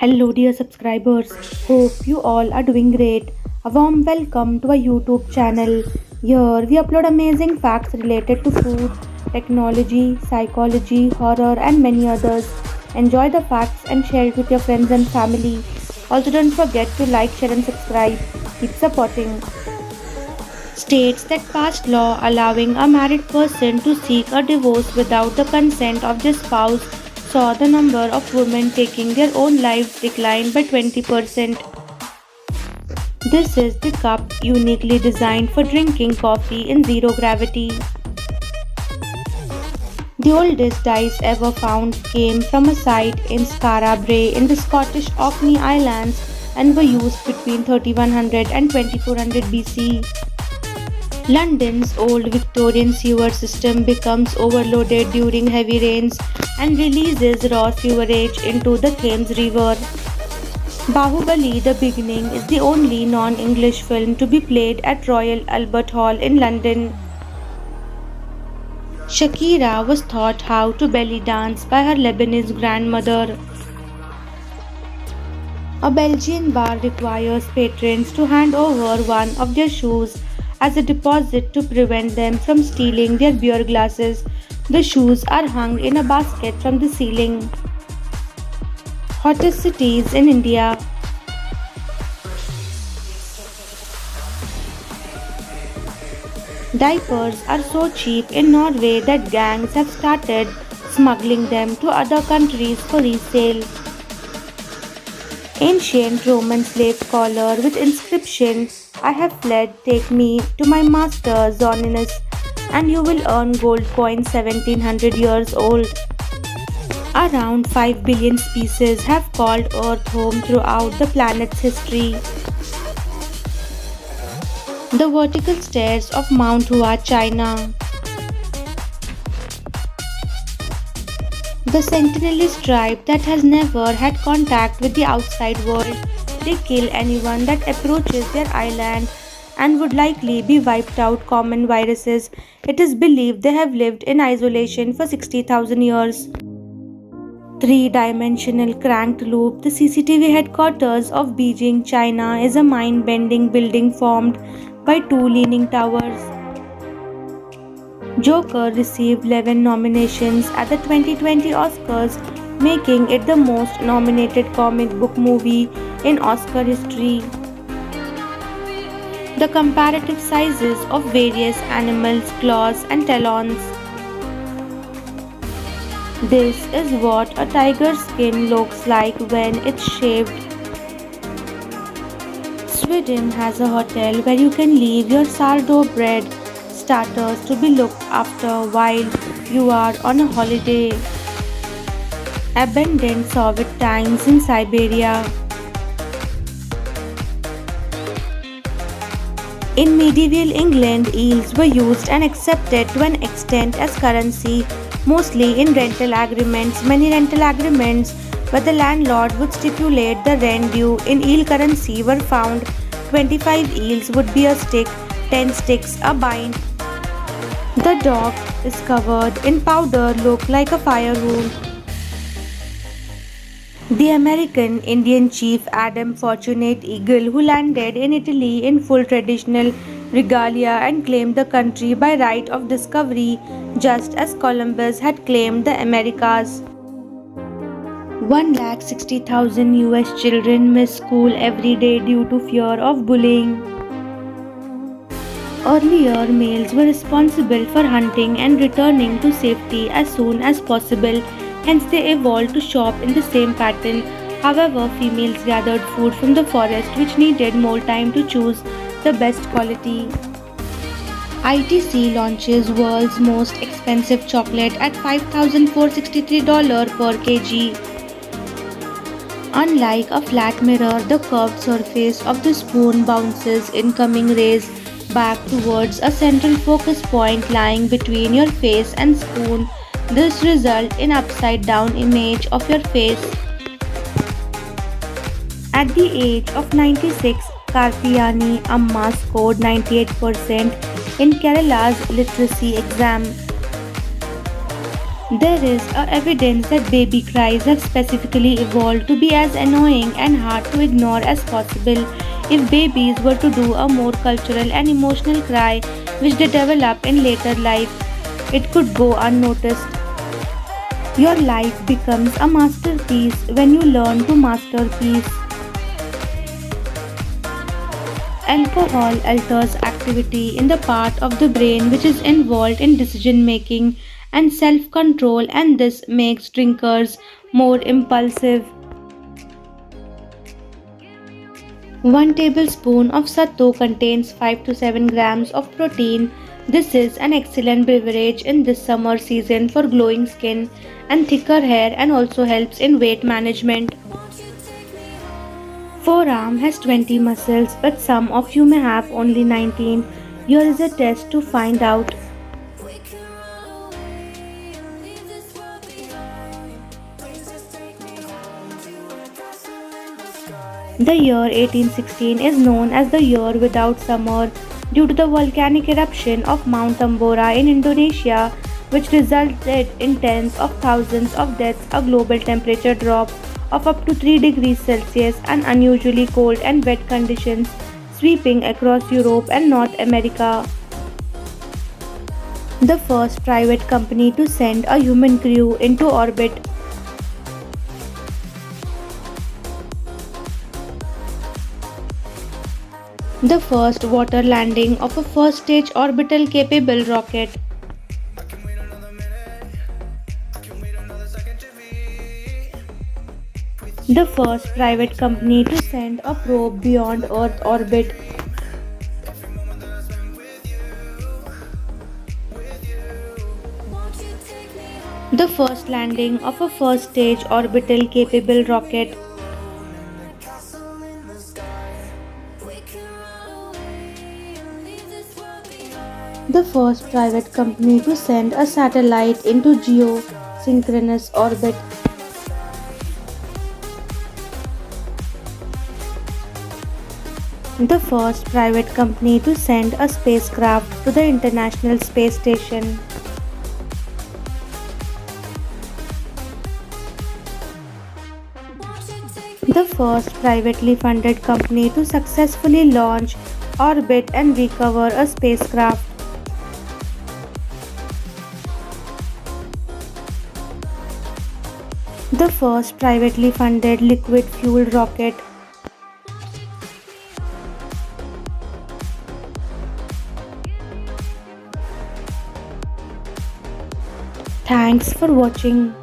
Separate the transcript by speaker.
Speaker 1: Hello, dear subscribers. Hope you all are doing great. A warm welcome to our YouTube channel. Here we upload amazing facts related to food, technology, psychology, horror, and many others. Enjoy the facts and share it with your friends and family. Also, don't forget to like, share, and subscribe. Keep supporting. States that passed law allowing a married person to seek a divorce without the consent of their spouse saw the number of women taking their own lives decline by 20%. This is the cup uniquely designed for drinking coffee in zero gravity. The oldest dice ever found came from a site in Skara Brae in the Scottish Orkney Islands and were used between 3100 and 2400 BC. London's old Victorian sewer system becomes overloaded during heavy rains and releases raw sewerage into the Thames River. Bahubali The Beginning is the only non-English film to be played at Royal Albert Hall in London. Shakira was taught how to belly dance by her Lebanese grandmother. A Belgian bar requires patrons to hand over one of their shoes as a deposit to prevent them from stealing their beer glasses. The shoes are hung in a basket from the ceiling. Hottest cities in India. Diapers are so cheap in Norway that gangs have started smuggling them to other countries for resale. Ancient Roman slave collar with inscription, "I have fled, take me to my master Zoninus, and you will earn gold coins 1700 years old." Around 5 billion species have called Earth home throughout the planet's history. The vertical stairs of Mount Hua, China. The sentinelist tribe that has never had contact with the outside world. They kill anyone that approaches their island and would likely be wiped out common viruses. It is believed they have lived in isolation for 60,000 years. Three-dimensional cranked loop. The CCTV headquarters of Beijing, China is a mind-bending building formed by two leaning towers. Joker received 11 nominations at the 2020 Oscars, making it the most nominated comic book movie in Oscar history. The comparative sizes of various animals' claws and talons. This is what a tiger's skin looks like when it's shaved. Sweden has a hotel where you can leave your sourdough bread starters to be looked after while you are on a holiday. Abandoned Soviet tanks in Siberia. In medieval England, eels were used and accepted to an extent as currency, mostly in rental agreements. Many rental agreements where the landlord would stipulate the rent due in eel currency were found. 25 eels would be a stick, 10 sticks a bind. The dog is covered in powder, look like a fire wound. The American Indian chief Adam Fortunate Eagle, who landed in Italy in full traditional regalia and claimed the country by right of discovery, just as Columbus had claimed the Americas. 160,000 US children miss school every day due to fear of bullying. Earlier, males were responsible for hunting and returning to safety as soon as possible, hence they evolved to shop in the same pattern. However, females gathered food from the forest which needed more time to choose the best quality. ITC launches world's most expensive chocolate at $5,463 per kg. Unlike a flat mirror, the curved surface of the spoon bounces incoming rays back towards a central focus point lying between your face and spoon. This results in upside-down image of your face. At the age of 96, Karpiyani Amma scored 98% in Kerala's literacy exam. There is evidence that baby cries have specifically evolved to be as annoying and hard to ignore as possible. If babies were to do a more cultural and emotional cry, which they develop in later life, it could go unnoticed. Your life becomes a masterpiece when you learn to masterpiece. Alcohol alters activity in the part of the brain which is involved in decision making and self control, and this makes drinkers more impulsive. 1 tablespoon of sattu contains 5 to 7 grams of protein. This is an excellent beverage in this summer season for glowing skin and thicker hair, and also helps in weight management. Forearm has 20 muscles, but some of you may have only 19. Here is a test to find out. The year 1816 is known as the year without summer due to the volcanic eruption of Mount Tambora in Indonesia, which resulted in tens of thousands of deaths, a global temperature drop of up to 3 degrees Celsius, and unusually cold and wet conditions sweeping across Europe and North America. The first private company to send a human crew into orbit. The first water landing of a first stage orbital capable rocket. The first private company to send a probe beyond Earth orbit. The first landing of a first stage orbital capable rocket. The first private company to send a satellite into geosynchronous orbit. The first private company to send a spacecraft to the International Space Station. The first privately funded company to successfully launch, orbit and recover a spacecraft. The first privately funded liquid-fueled rocket. Thanks for watching.